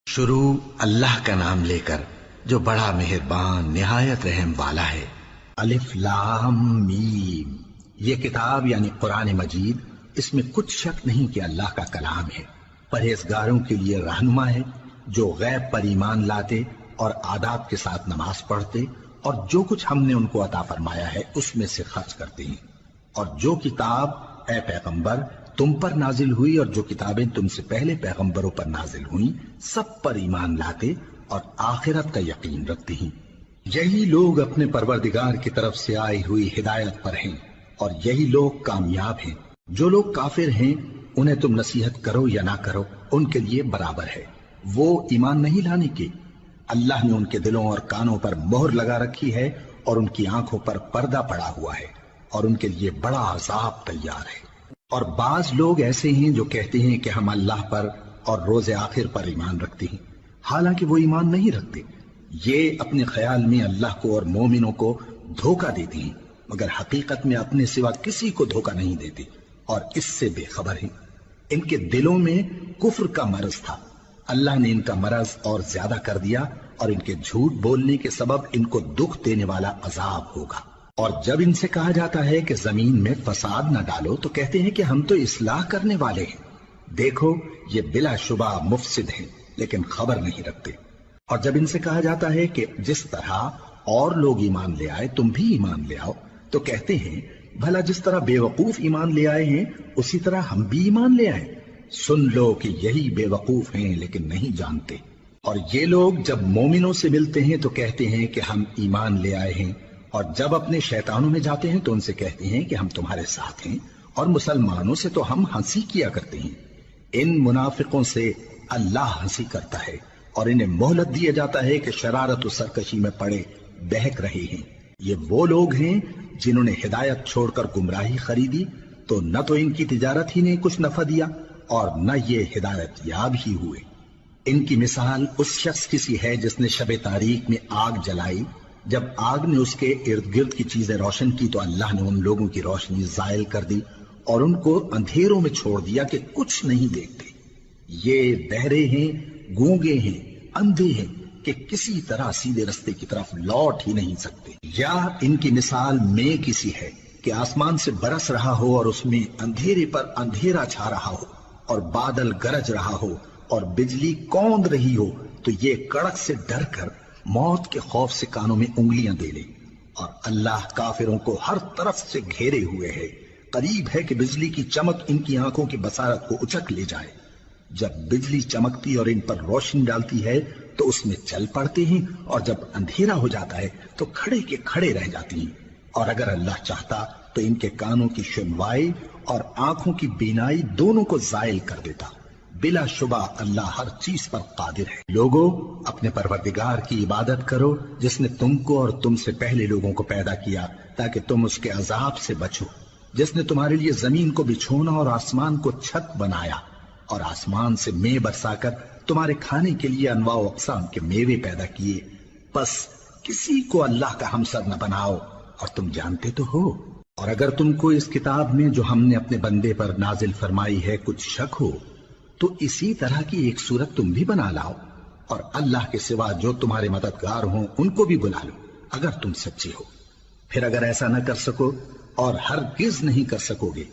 شروع اللہ کا نام لے کر جو بڑا مہربان نہایت رحم والا ہے۔ الف لام میم، یہ کتاب یعنی قرآن مجید، اس میں کچھ شک نہیں کہ اللہ کا کلام ہے، پرہیزگاروں کے لیے رہنما ہے جو غیب پر ایمان لاتے اور آداب کے ساتھ نماز پڑھتے اور جو کچھ ہم نے ان کو عطا فرمایا ہے اس میں سے خرچ کرتے ہیں، اور جو کتاب اے پیغمبر تم پر نازل ہوئی اور جو کتابیں تم سے پہلے پیغمبروں پر نازل ہوئیں سب پر ایمان لاتے اور آخرت کا یقین رکھتے ہیں۔ یہی لوگ اپنے پروردگار کی طرف سے آئی ہوئی ہدایت پر ہیں اور یہی لوگ کامیاب ہیں۔ جو لوگ کافر ہیں انہیں تم نصیحت کرو یا نہ کرو ان کے لیے برابر ہے، وہ ایمان نہیں لانے کے۔ اللہ نے ان کے دلوں اور کانوں پر مہر لگا رکھی ہے اور ان کی آنکھوں پر پردہ پڑا ہوا ہے اور ان کے لیے بڑا عذاب تیار ہے۔ اور بعض لوگ ایسے ہیں جو کہتے ہیں کہ ہم اللہ پر اور روز آخر پر ایمان رکھتے ہیں، حالانکہ وہ ایمان نہیں رکھتے۔ یہ اپنے خیال میں اللہ کو اور مومنوں کو دھوکہ دیتے ہیں، مگر حقیقت میں اپنے سوا کسی کو دھوکہ نہیں دیتے اور اس سے بے خبر ہیں۔ ان کے دلوں میں کفر کا مرض تھا، اللہ نے ان کا مرض اور زیادہ کر دیا اور ان کے جھوٹ بولنے کے سبب ان کو دکھ دینے والا عذاب ہوگا۔ اور جب ان سے کہا جاتا ہے کہ زمین میں فساد نہ ڈالو تو کہتے ہیں کہ ہم تو اصلاح کرنے والے ہیں۔ دیکھو یہ بلا شبہ مفسد ہیں لیکن خبر نہیں رکھتے۔ اور جب ان سے کہا جاتا ہے کہ جس طرح اور لوگ ایمان لے آئے تم بھی ایمان لے آؤ تو کہتے ہیں بھلا جس طرح بے وقوف ایمان لے آئے ہیں اسی طرح ہم بھی ایمان لے آئیں۔ سن لو کہ یہی بے وقوف ہیں لیکن نہیں جانتے۔ اور یہ لوگ جب مومنوں سے ملتے ہیں تو کہتے ہیں کہ ہم ایمان لے آئے ہیں، اور جب اپنے شیطانوں میں جاتے ہیں تو ان سے کہتے ہیں کہ ہم تمہارے ساتھ ہیں، اور مسلمانوں سے تو ہم ہنسی کیا کرتے ہیں۔ ان منافقوں سے اللہ ہنسی کرتا ہے اور انہیں مہلت دیا جاتا ہے کہ شرارت و سرکشی میں پڑے بہک رہے ہیں۔ یہ وہ لوگ ہیں جنہوں نے ہدایت چھوڑ کر گمراہی خریدی تو نہ تو ان کی تجارت ہی نے کچھ نفع دیا اور نہ یہ ہدایت یاب ہی ہوئے۔ ان کی مثال اس شخص کی سی ہے جس نے شب تاریک میں آگ جلائی، جب آگ نے اس کے ارد گرد کی چیزیں روشن کی تو اللہ نے ان لوگوں کی روشنی زائل کر دی اور ان کو اندھیروں میں چھوڑ دیا کہ کچھ نہیں دیکھتے۔ یہ بہرے ہیں، گونگے ہیں، اندھے ہیں کہ کسی طرح سیدھے رستے کی طرف لوٹ ہی نہیں سکتے۔ یا ان کی مثال میں کسی ہے کہ آسمان سے برس رہا ہو اور اس میں اندھیرے پر اندھیرا چھا رہا ہو اور بادل گرج رہا ہو اور بجلی کوند رہی ہو تو یہ کڑک سے ڈر کر موت کے خوف سے کانوں میں انگلیاں دے لے۔ اور اللہ کافروں کو ہر طرف سے گھیرے ہوئے ہے، قریب ہے کہ بجلی کی چمک ان کی آنکھوں کی بصارت کو اچک لے جائے۔ جب بجلی چمکتی اور ان پر روشنی ڈالتی ہے تو اس میں چل پڑتے ہیں، اور جب اندھیرا ہو جاتا ہے تو کھڑے کے کھڑے رہ جاتی ہیں۔ اور اگر اللہ چاہتا تو ان کے کانوں کی سنوائی اور آنکھوں کی بینائی دونوں کو زائل کر دیتا۔ بلا شبہ اللہ ہر چیز پر قادر ہے۔ لوگو اپنے پروردگار کی عبادت کرو جس نے تم کو اور تم سے پہلے لوگوں کو پیدا کیا تاکہ تم اس کے عذاب سے بچو، جس نے تمہارے لیے زمین کو بچھونا اور آسمان کو چھت بنایا اور آسمان سے مے برسا کر تمہارے کھانے کے لیے انواع و اقسام کے میوے پیدا کیے۔ بس کسی کو اللہ کا ہمسر نہ بناؤ اور تم جانتے تو ہو۔ اور اگر تم کو اس کتاب میں جو ہم نے اپنے بندے پر نازل فرمائی ہے کچھ شک ہو تو اسی طرح کی ایک صورت تم بھی بنا لاؤ اور اللہ کے سوا جو تمہارے مددگار ہوں ان کو بھی بلا لو اگر تم سچے ہو۔ پھر اگر ایسا نہ کر سکو اور ہرگز نہیں کر سکو گے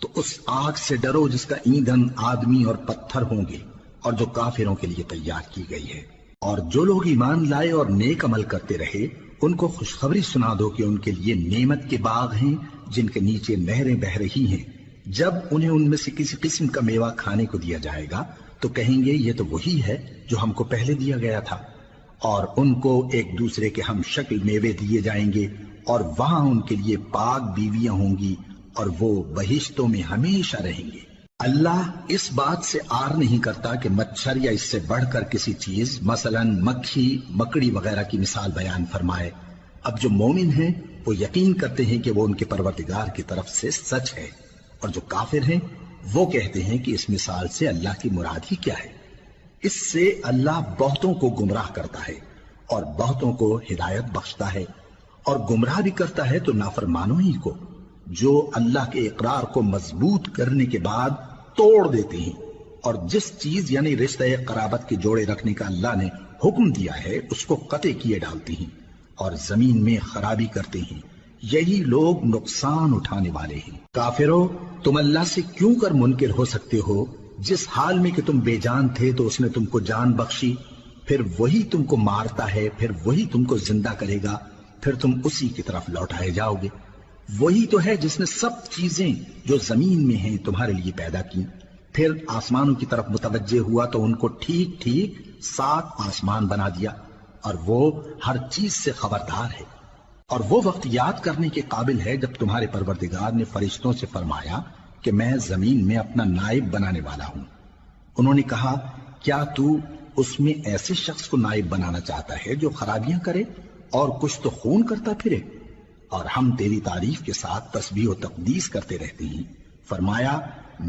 تو اس آگ سے ڈرو جس کا ایندھن آدمی اور پتھر ہوں گے اور جو کافروں کے لیے تیار کی گئی ہے۔ اور جو لوگ ایمان لائے اور نیک عمل کرتے رہے ان کو خوشخبری سنا دو کہ ان کے لیے نعمت کے باغ ہیں جن کے نیچے نہریں بہہ رہی ہیں۔ جب انہیں ان میں سے کسی قسم کا میوہ کھانے کو دیا جائے گا تو کہیں گے یہ تو وہی ہے جو ہم کو پہلے دیا گیا تھا، اور ان کو ایک دوسرے کے ہم شکل میوے دیے جائیں گے اور وہاں ان کے لیے پاک بیویاں ہوں گی اور وہ بہشتوں میں ہمیشہ رہیں گے۔ اللہ اس بات سے آر نہیں کرتا کہ مچھر یا اس سے بڑھ کر کسی چیز مثلا مکھی مکڑی وغیرہ کی مثال بیان فرمائے۔ اب جو مومن ہیں وہ یقین کرتے ہیں کہ وہ ان کے پروردگار کی طرف سے سچ ہے، اور جو کافر ہیں وہ کہتے ہیں کہ اس مثال سے اللہ کی مراد ہی کیا ہے۔ اس سے اللہ بہتوں کو گمراہ کرتا ہے اور بہتوں کو ہدایت بخشتا ہے، اور گمراہ بھی کرتا ہے تو نافرمانوں ہی کو، جو اللہ کے اقرار کو مضبوط کرنے کے بعد توڑ دیتے ہیں اور جس چیز یعنی رشتہ قرابت کے جوڑے رکھنے کا اللہ نے حکم دیا ہے اس کو قطع کیے ڈالتے ہیں اور زمین میں خرابی کرتے ہیں، یہی لوگ نقصان اٹھانے والے ہیں۔ کافرو، تم اللہ سے کیوں کر منکر ہو سکتے ہو؟ جس حال میں کہ تم بے جان تھے تو اس نے تم کو جان بخشی، پھر وہی تم کو مارتا ہے، پھر وہی تم کو زندہ کرے گا، پھر تم اسی کی طرف لوٹائے جاؤ گے۔ وہی تو ہے جس نے سب چیزیں جو زمین میں ہیں تمہارے لیے پیدا کی، پھر آسمانوں کی طرف متوجہ ہوا تو ان کو ٹھیک ٹھیک 7 آسمان بنا دیا، اور وہ ہر چیز سے خبردار ہے۔ اور وہ وقت یاد کرنے کے قابل ہے جب تمہارے پروردگار نے فرشتوں سے فرمایا کہ میں زمین میں اپنا نائب بنانے والا ہوں۔ انہوں نے کہا، کیا تو اس میں ایسے شخص کو نائب بنانا چاہتا ہے جو خرابیاں کرے اور کچھ تو خون کرتا پھرے؟ اور ہم تیری تعریف کے ساتھ تسبیح و تقدیس کرتے رہتے ہیں۔ فرمایا،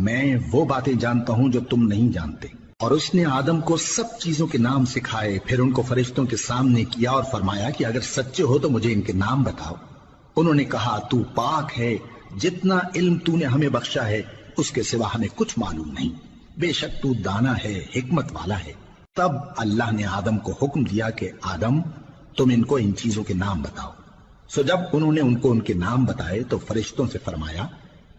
میں وہ باتیں جانتا ہوں جو تم نہیں جانتے۔ اور اس نے آدم کو سب چیزوں کے نام سکھائے، پھر ان کو فرشتوں کے سامنے کیا اور فرمایا کہ اگر سچے ہو تو مجھے ان کے نام بتاؤ۔ انہوں نے کہا، تو پاک ہے، جتنا علم تو نے ہمیں بخشا ہے اس کے سوا ہمیں کچھ معلوم نہیں، بے شک تو دانا ہے، حکمت والا ہے۔ تب اللہ نے آدم کو حکم دیا کہ آدم، تم ان کو ان چیزوں کے نام بتاؤ۔ سو جب انہوں نے ان کو ان کے نام بتائے تو فرشتوں سے فرمایا،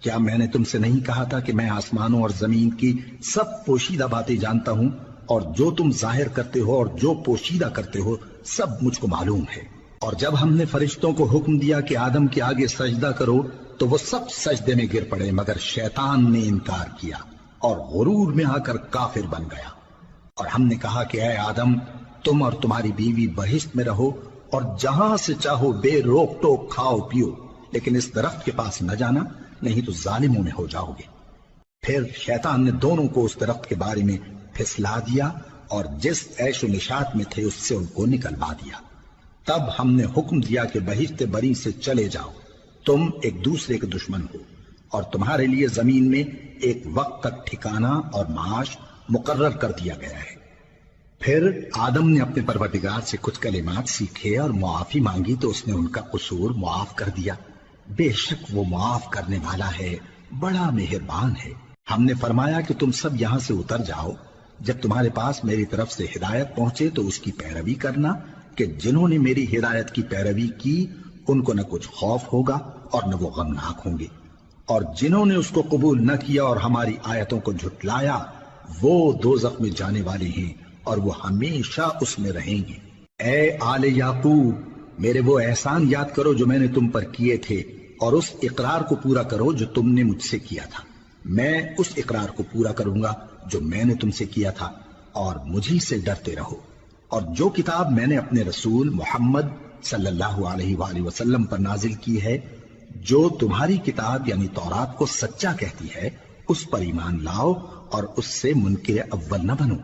کیا میں نے تم سے نہیں کہا تھا کہ میں آسمانوں اور زمین کی سب پوشیدہ باتیں جانتا ہوں، اور جو تم ظاہر کرتے ہو اور جو پوشیدہ کرتے ہو سب مجھ کو معلوم ہے۔ اور جب ہم نے فرشتوں کو حکم دیا کہ آدم کے آگے سجدہ کرو تو وہ سب سجدے میں گر پڑے، مگر شیطان نے انکار کیا اور غرور میں آ کر کافر بن گیا۔ اور ہم نے کہا کہ اے آدم، تم اور تمہاری بیوی بہشت میں رہو اور جہاں سے چاہو بے روک ٹوک کھاؤ پیو، لیکن اس درخت کے پاس نہ جانا، نہیں تو ظالموں میں ہو جاؤ گے۔ پھر شیطان نے دونوں کو اس درخت کے بارے میں پھسلا دیا اور جس عیش و نشاط میں تھے اس سے ان کو نکلوا دیا۔ تب ہم نے حکم دیا کہ بہشت بری سے چلے جاؤ، تم ایک دوسرے کے دشمن ہو، اور تمہارے لیے زمین میں ایک وقت تک ٹھکانہ اور معاش مقرر کر دیا گیا ہے۔ پھر آدم نے اپنے پروردگار سے کچھ کلمات سیکھے اور معافی مانگی تو اس نے ان کا قصور معاف کر دیا۔ بے شک وہ معاف کرنے والا ہے، بڑا مہربان ہے۔ ہم نے فرمایا کہ تم سب یہاں سے اتر جاؤ، جب تمہارے پاس میری طرف سے ہدایت پہنچے تو اس کی پیروی کرنا، کہ جنہوں نے میری ہدایت کی پیروی کی ان کو نہ کچھ خوف ہوگا اور نہ وہ غمناک ہوں گے، اور جنہوں نے اس کو قبول نہ کیا اور ہماری آیتوں کو جھٹلایا وہ دوزخ میں جانے والے ہیں اور وہ ہمیشہ اس میں رہیں گے۔ اے آل یعقوب، میرے وہ احسان یاد کرو جو میں نے تم پر کیے تھے، اور اس اقرار کو پورا کرو جو تم نے مجھ سے کیا تھا۔ میں اس اقرار کو پورا کروں گا جو میں نے تم سے کیا تھا، اور مجھی سے ڈرتے رہو۔ اور جو کتاب میں نے اپنے رسول محمد صلی اللہ علیہ وآلہ وسلم پر نازل کی ہے، جو تمہاری کتاب یعنی تورات کو سچا کہتی ہے، اس پر ایمان لاؤ اور اس سے منکر اول نہ بنو،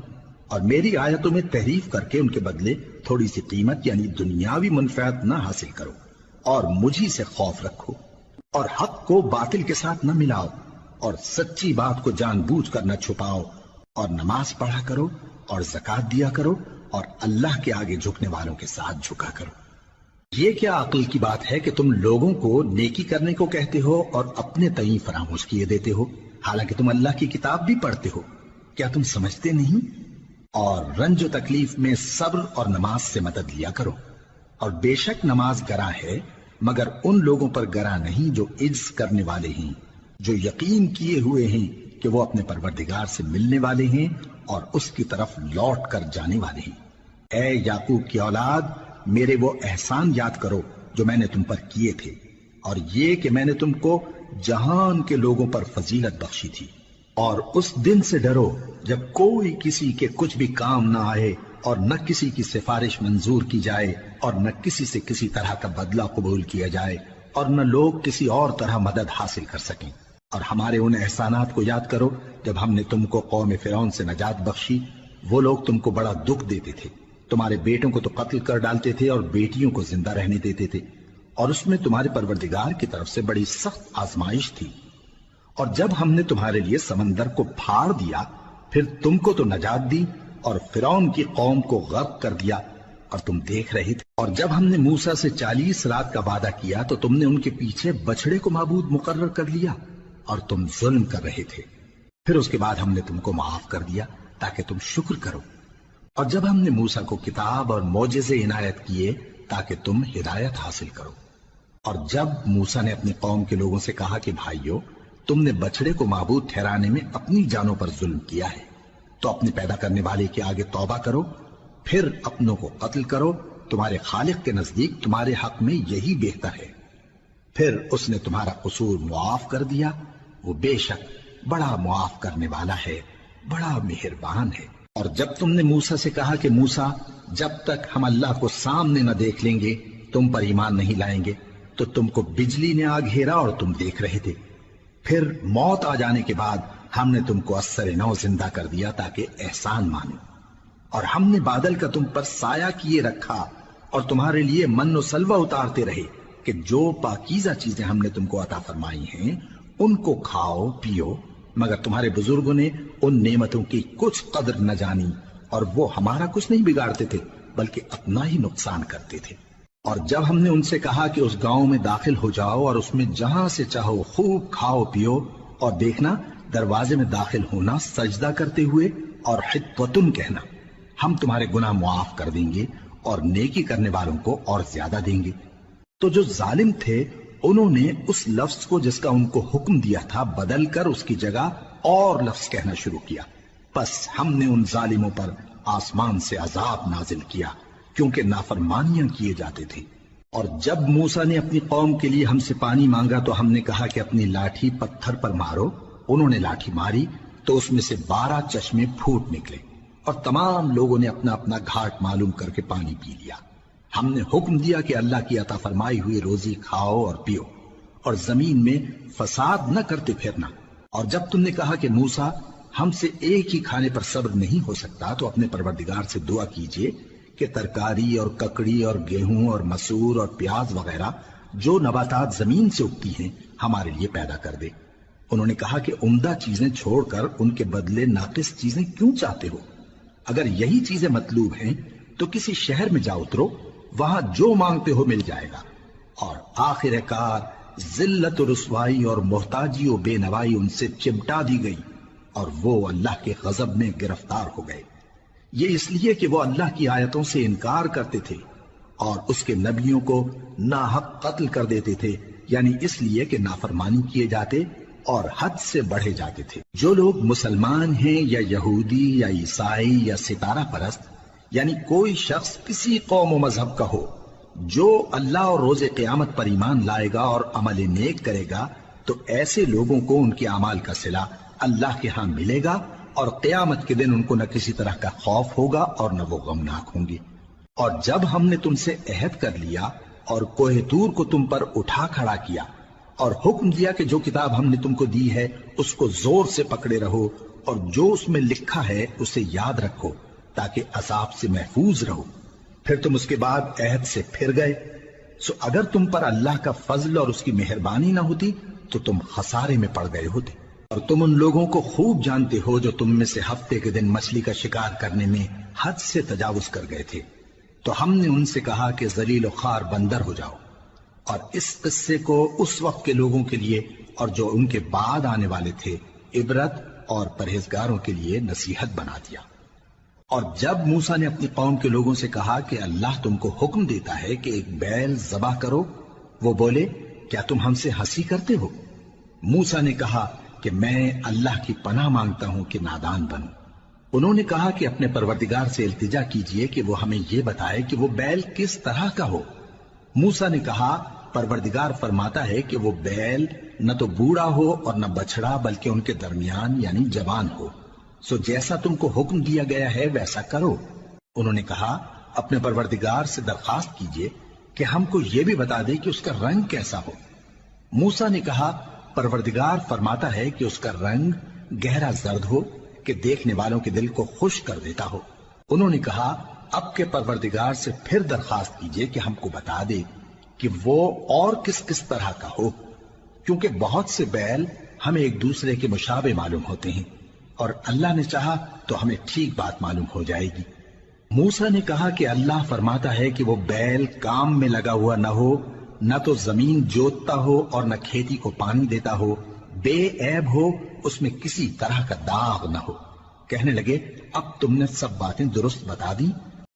اور میری آیتوں میں تحریف کر کے ان کے بدلے تھوڑی سی قیمت یعنی دنیاوی منفعت نہ حاصل کرو، اور مجھی سے خوف رکھو، اور حق کو باطل کے ساتھ نہ ملاؤ، اور سچی بات کو جان بوجھ کر نہ چھپاؤ، اور نماز پڑھا کرو اور زکوٰۃ دیا کرو، اور اللہ کے آگے جھکنے والوں کے ساتھ جھکا کرو۔ یہ کیا عقل کی بات ہے کہ تم لوگوں کو نیکی کرنے کو کہتے ہو اور اپنے تئیں فراموش کیے دیتے ہو، حالانکہ تم اللہ کی کتاب بھی پڑھتے ہو؟ کیا تم سمجھتے نہیں؟ اور رنج و تکلیف میں صبر اور نماز سے مدد لیا کرو، اور بے شک نماز گراں ہے، مگر ان لوگوں پر گراں نہیں جو عجز کرنے والے ہیں، جو یقین کیے ہوئے ہیں کہ وہ اپنے پروردگار سے ملنے والے ہیں اور اس کی طرف لوٹ کر جانے والے ہیں۔ اے یعقوب کی اولاد، میرے وہ احسان یاد کرو جو میں نے تم پر کیے تھے، اور یہ کہ میں نے تم کو جہان کے لوگوں پر فضیلت بخشی تھی۔ اور اس دن سے ڈرو جب کوئی کسی کے کچھ بھی کام نہ آئے، اور نہ کسی کی سفارش منظور کی جائے، اور نہ کسی سے کسی طرح کا بدلہ قبول کیا جائے، اور نہ لوگ کسی اور طرح مدد حاصل کر سکیں۔ اور ہمارے ان احسانات کو یاد کرو جب ہم نے تم کو قوم فرعون سے نجات بخشی، وہ لوگ تم کو بڑا دکھ دیتے تھے، تمہارے بیٹوں کو تو قتل کر ڈالتے تھے اور بیٹیوں کو زندہ رہنے دیتے تھے، اور اس میں تمہارے پروردگار کی طرف سے بڑی سخت آزمائش تھی۔ اور جب ہم نے تمہارے لیے سمندر کو پھاڑ دیا، پھر تم کو تو نجات دی اور فرعون کی قوم کو غرق کر دیا، اور تم دیکھ رہے تھے۔ اور جب ہم نے موسیٰ سے 40 رات کا وعدہ کیا تو تم نے ان کے پیچھے بچڑے کو معبود مقرر کر لیا، اور تم ظلم کر رہے تھے۔ پھر اس کے بعد ہم نے تم کو معاف کر دیا تاکہ تم شکر کرو، اور جب ہم نے موسیٰ کو کتاب اور معجزے عنایت کیے تاکہ تم ہدایت حاصل کرو، اور جب موسیٰ نے اپنی قوم کے لوگوں سے کہا کہ بھائیو، تم نے بچڑے کو معبود ٹھہرانے میں اپنی جانوں پر ظلم کیا ہے، تو اپنے پیدا کرنے والے کے آگے توبہ کرو، پھر اپنوں کو قتل کرو، تمہارے خالق کے نزدیک تمہارے حق میں یہی بہتر ہے، پھر اس نے تمہارا قصور معاف کر دیا، وہ بے شک بڑا معاف کرنے والا ہے، بڑا مہربان ہے۔ اور جب تم نے موسیٰ سے کہا کہ موسیٰ، جب تک ہم اللہ کو سامنے نہ دیکھ لیں گے تم پر ایمان نہیں لائیں گے، تو تم کو بجلی نے آ گھیرا اور تم دیکھ رہے تھے، پھر موت آ جانے کے بعد ہم نے تم کو اثر نو زندہ کر دیا تاکہ احسان مانو، اور ہم نے بادل کا تم پر سایہ کیے رکھا اور تمہارے لیے من و سلوہ اتارتے رہے کہ جو پاکیزہ چیزیں ہم نے تم کو عطا فرمائی ہیں ان کو کھاؤ پیو، مگر تمہارے بزرگوں نے ان نعمتوں کی کچھ قدر نہ جانی، اور وہ ہمارا کچھ نہیں بگاڑتے تھے بلکہ اپنا ہی نقصان کرتے تھے۔ اور جب ہم نے ان سے کہا کہ اس گاؤں میں داخل ہو جاؤ اور اس میں جہاں سے چاہو خوب کھاؤ پیو، اور دیکھنا دروازے میں داخل ہونا سجدہ کرتے ہوئے اور حطوتن کہنا، ہم تمہارے گناہ معاف کر دیں گے اور نیکی کرنے والوں کو اور زیادہ دیں گے، تو جو ظالم تھے انہوں نے اس لفظ کو جس کا ان کو حکم دیا تھا بدل کر اس کی جگہ اور لفظ کہنا شروع کیا، پس ہم نے ان ظالموں پر آسمان سے عذاب نازل کیا کیونکہ نافرمانیاں کیے جاتے تھے۔ اور جب موسیٰ نے اپنی قوم کے لیے ہم سے پانی مانگا تو ہم نے کہا کہ اپنی لاٹھی پتھر پر مارو، انہوں نے لاٹھی ماری تو اس میں سے 12 چشمے پھوٹ نکلے، اور تمام لوگوں نے اپنا اپنا گھاٹ معلوم کر کے پانی پی لیا۔ ہم نے حکم دیا کہ اللہ کی عطا فرمائی ہوئی روزی کھاؤ اور پیو، اور زمین میں فساد نہ کرتے پھرنا۔ اور جب تم نے کہا کہ موسیٰ، ہم سے ایک ہی کھانے پر صبر نہیں ہو سکتا، تو اپنے پروردگار سے دعا کیجئے کہ ترکاری اور ککڑی اور گیہوں اور مسور اور پیاز وغیرہ جو نباتات زمین سے اگتی ہیں ہمارے لیے پیدا کر دے۔ انہوں نے کہا کہ عمدہ چیزیں چھوڑ کر ان کے بدلے ناقص چیزیں کیوں چاہتے ہو؟ اگر یہی چیزیں مطلوب ہیں تو کسی شہر میں جا اترو، وہاں جو مانگتے ہو مل جائے گا۔ اور آخر کار ذلت و رسوائی اور محتاجی و بے نوائی ان سے چمٹا دی گئی، اور وہ اللہ کے غضب میں گرفتار ہو گئے، یہ اس لیے کہ وہ اللہ کی آیتوں سے انکار کرتے تھے اور اس کے نبیوں کو ناحق قتل کر دیتے تھے، یعنی اس لیے کہ نافرمانی کیے جاتے اور حد سے بڑھے جاتے تھے۔ جو لوگ مسلمان ہیں یا یہودی یا عیسائی یا ستارہ پرست، یعنی کوئی شخص کسی قوم و مذہب کا ہو، جو اللہ اور روز قیامت پر ایمان لائے گا اور عمل نیک کرے گا، تو ایسے لوگوں کو ان کے اعمال کا صلہ اللہ کے ہاں ملے گا، اور قیامت کے دن ان کو نہ کسی طرح کا خوف ہوگا اور نہ وہ غمناک ہوں گے۔ اور جب ہم نے تم سے عہد کر لیا اور کوہ طور کو تم پر اٹھا کھڑا کیا اور حکم دیا کہ جو کتاب ہم نے تم کو دی ہے اس کو زور سے پکڑے رہو، اور جو اس میں لکھا ہے اسے یاد رکھو تاکہ عذاب سے محفوظ رہو، پھر تم اس کے بعد عہد سے پھر گئے، سو اگر تم پر اللہ کا فضل اور اس کی مہربانی نہ ہوتی تو تم خسارے میں پڑ گئے ہوتے۔ اور تم ان لوگوں کو خوب جانتے ہو جو تم میں سے ہفتے کے دن مچھلی کا شکار کرنے میں حد سے تجاوز کر گئے تھے، تو ہم نے ان سے کہا کہ ذلیل و خوار بندر ہو جاؤ، اور اس قصے کو اس وقت کے لوگوں کے لیے اور جو ان کے بعد آنے والے تھے عبرت اور پرہیزگاروں کے لیے نصیحت بنا دیا۔ اور جب موسیٰ نے اپنی قوم کے لوگوں سے کہا کہ اللہ تم کو حکم دیتا ہے کہ ایک بیل ذبح کرو، وہ بولے کیا تم ہم سے ہنسی کرتے ہو؟ موسیٰ نے کہا کہ میں اللہ کی پناہ مانگتا ہوں کہ نادان بنوں۔ انہوں نے کہا کہ اپنے پروردگار سے التجا کیجئے کہ وہ ہمیں یہ بتائے کہ وہ بیل کس طرح کا ہو۔ موسیٰ نے کہا پروردگار فرماتا ہے کہ وہ بیل نہ تو بوڑھا ہو اور نہ بچڑا بلکہ ان کے درمیان یعنی جوان ہو، سو جیسا تم کو حکم دیا گیا ہے ویسا کرو۔ انہوں نے کہا اپنے پروردگار سے درخواست کیجئے کہ ہم کو یہ بھی بتا دے کہ اس کا رنگ کیسا ہو۔ موسیٰ نے کہا پروردگار فرماتا ہے کہ اس کا رنگ گہرا زرد ہو کہ دیکھنے والوں کے دل کو خوش کر دیتا ہو۔ انہوں نے کہا اب کے پروردگار سے پھر درخواست کیجئے کہ ہم کو بتا دے کہ وہ اور کس کس طرح کا ہو، کیونکہ بہت سے بیل ہمیں ایک دوسرے کے مشابہ معلوم ہوتے ہیں، اور اللہ نے چاہا تو ہمیں ٹھیک بات معلوم ہو جائے گی۔ موسیٰ نے کہا کہ اللہ فرماتا ہے کہ وہ بیل کام میں لگا ہوا نہ ہو، نہ تو زمین جوتتا ہو اور نہ کھیتی کو پانی دیتا ہو، بے عیب ہو، اس میں کسی طرح کا داغ نہ ہو۔ کہنے لگے اب تم نے سب باتیں درست بتا دی